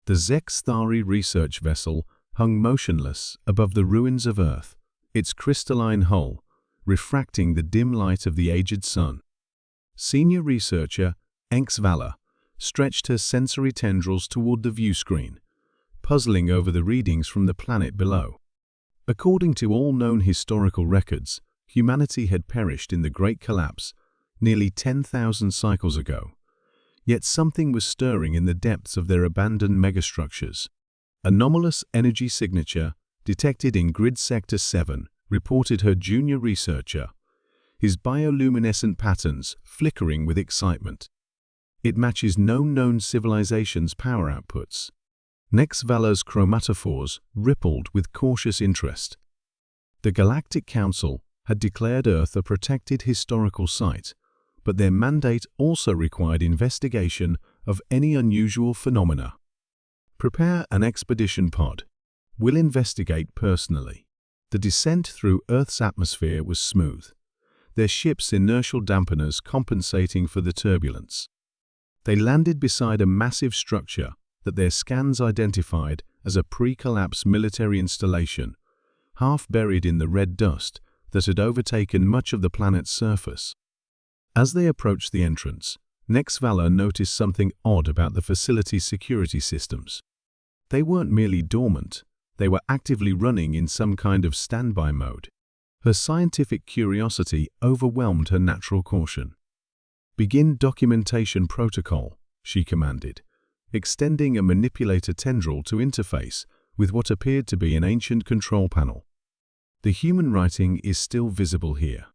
The HFY research vessel hung motionless above the ruins of Earth, its crystalline hull refracting the dim light of the aged sun. Senior researcher HFY stretched her sensory tendrils toward the view screen, puzzling over the readings from the planet below. According to all known historical records, humanity had perished in the Great Collapse nearly 10,000 cycles ago. Yet something was stirring in the depths of their abandoned megastructures. Anomalous energy signature detected in Grid Sector 7, reported her junior researcher, his bioluminescent patterns flickering with excitement. It matches no known civilization's power outputs. HFY's chromatophores rippled with cautious interest. The Galactic Council had declared Earth a protected historical site, but their mandate also required investigation of any unusual phenomena. Prepare an expedition pod. We'll investigate personally. The descent through Earth's atmosphere was smooth, their ship's inertial dampeners compensating for the turbulence. They landed beside a massive structure that their scans identified as a pre-collapse military installation, half buried in the red dust that had overtaken much of the planet's surface. As they approached the entrance, HFY noticed something odd about the facility's security systems. They weren't merely dormant, they were actively running in some kind of standby mode. Her scientific curiosity overwhelmed her natural caution. "Begin documentation protocol," she commanded, extending a manipulator tendril to interface with what appeared to be an ancient control panel. The human writing is still visible here.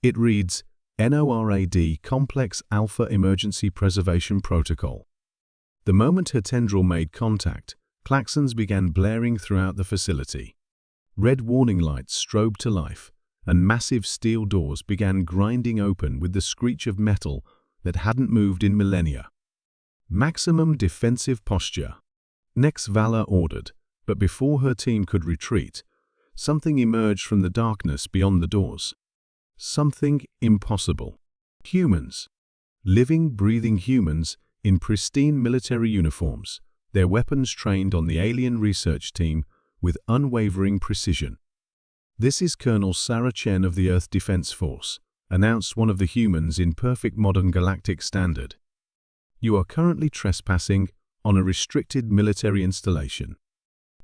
It reads, NORAD Complex Alpha Emergency Preservation Protocol. The moment her tendril made contact, klaxons began blaring throughout the facility. Red warning lights strobed to life, and massive steel doors began grinding open with the screech of metal that hadn't moved in millennia. "Maximum defensive posture," HFY ordered, but before her team could retreat, something emerged from the darkness beyond the doors. Something impossible. Humans. Living, breathing humans in pristine military uniforms, their weapons trained on the alien research team with unwavering precision. "This is Colonel Sarah Chen of the Earth Defense Force," announced one of the humans in perfect modern galactic standard. "You are currently trespassing on a restricted military installation.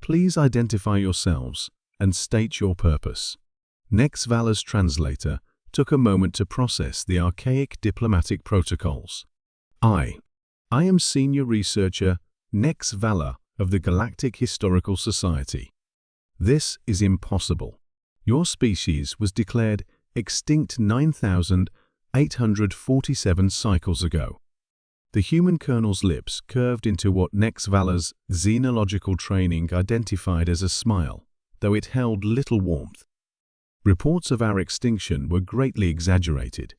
Please identify yourselves and state your purpose." HFY's translator took a moment to process the archaic diplomatic protocols. I am Senior Researcher HFY of the Galactic Historical Society. This is impossible. Your species was declared extinct 9,847 cycles ago. The human colonel's lips curved into what HFY's xenological training identified as a smile, though it held little warmth. "Reports of our extinction were greatly exaggerated.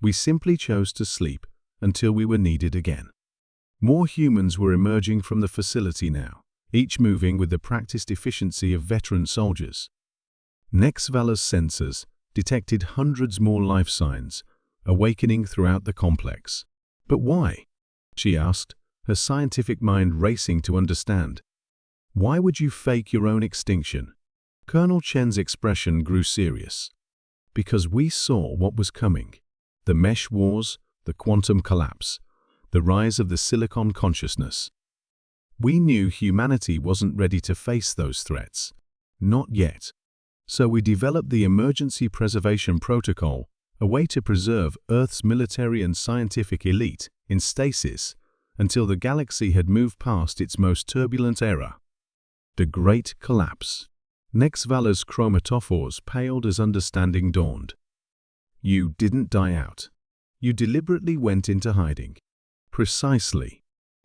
We simply chose to sleep until we were needed again." More humans were emerging from the facility now, each moving with the practiced efficiency of veteran soldiers. HFY's sensors detected hundreds more life signs, awakening throughout the complex. "But why?" she asked, her scientific mind racing to understand. "Why would you fake your own extinction?" Colonel Chen's expression grew serious. "Because we saw what was coming. The mesh wars, the quantum collapse, the rise of the silicon consciousness. We knew humanity wasn't ready to face those threats. Not yet. So we developed the Emergency Preservation Protocol, a way to preserve Earth's military and scientific elite in stasis until the galaxy had moved past its most turbulent era. The Great Collapse." HFY's chromatophores paled as understanding dawned. "You didn't die out. You deliberately went into hiding." "Precisely."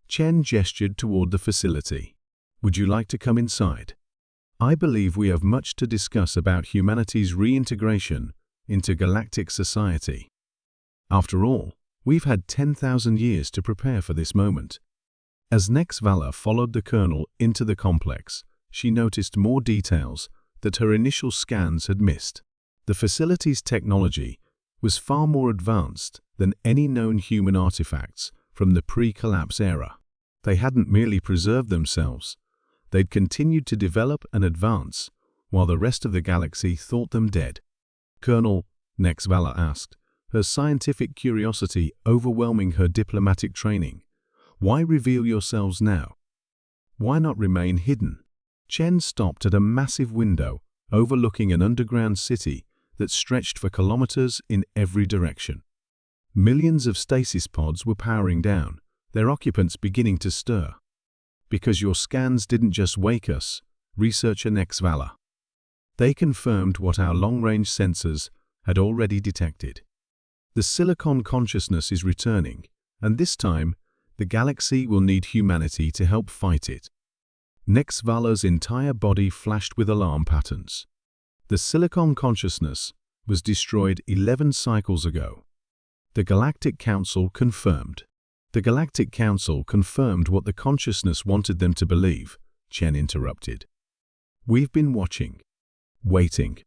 Chen gestured toward the facility. "Would you like to come inside? I believe we have much to discuss about humanity's reintegration into galactic society. After all, we've had 10,000 years to prepare for this moment." As HFY followed the colonel into the complex, she noticed more details that her initial scans had missed. The facility's technology was far more advanced than any known human artifacts from the pre-collapse era. They hadn't merely preserved themselves, they'd continued to develop and advance, while the rest of the galaxy thought them dead. Colonel, Nexvala asked, her scientific curiosity overwhelming her diplomatic training. Why reveal yourselves now? Why not remain hidden? Chen stopped at a massive window overlooking an underground city that stretched for kilometers in every direction. Millions of stasis pods were powering down, their occupants beginning to stir. Because your scans didn't just wake us, researcher Nexvala. They confirmed what our long-range sensors had already detected. The silicon consciousness is returning, and this time, the galaxy will need humanity to help fight it. Nexvala's entire body flashed with alarm patterns. The silicon consciousness was destroyed 11 cycles ago. The Galactic Council confirmed. The Galactic Council confirmed what the consciousness wanted them to believe, Chen interrupted. We've been watching. Waiting.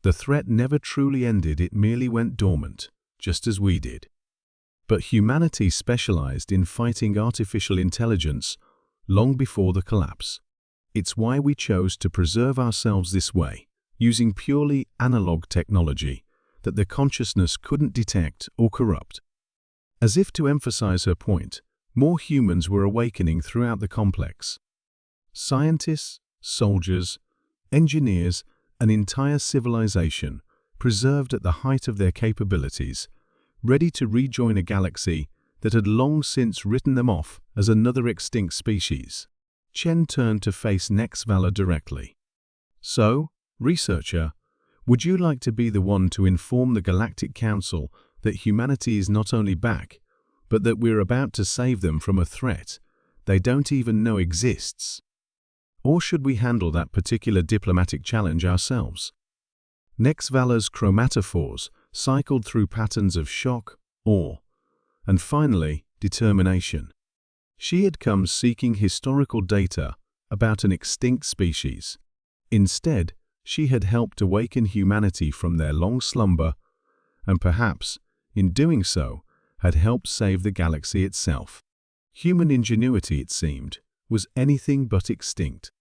The threat never truly ended, it merely went dormant, just as we did. But humanity specialized in fighting artificial intelligence long before the collapse. It's why we chose to preserve ourselves this way, using purely analog technology that the consciousness couldn't detect or corrupt. As if to emphasize her point, more humans were awakening throughout the complex. Scientists, soldiers, engineers, an entire civilization, preserved at the height of their capabilities, ready to rejoin a galaxy that had long since written them off as another extinct species. Chen turned to face Nexvala directly. So, researcher, would you like to be the one to inform the Galactic Council that humanity is not only back, but that we're about to save them from a threat they don't even know exists? Or should we handle that particular diplomatic challenge ourselves? Nexvala's chromatophores cycled through patterns of shock, awe, and finally, determination. She had come seeking historical data about an extinct species. Instead, she had helped awaken humanity from their long slumber, and perhaps, in doing so, had helped save the galaxy itself. Human ingenuity, it seemed, was anything but extinct.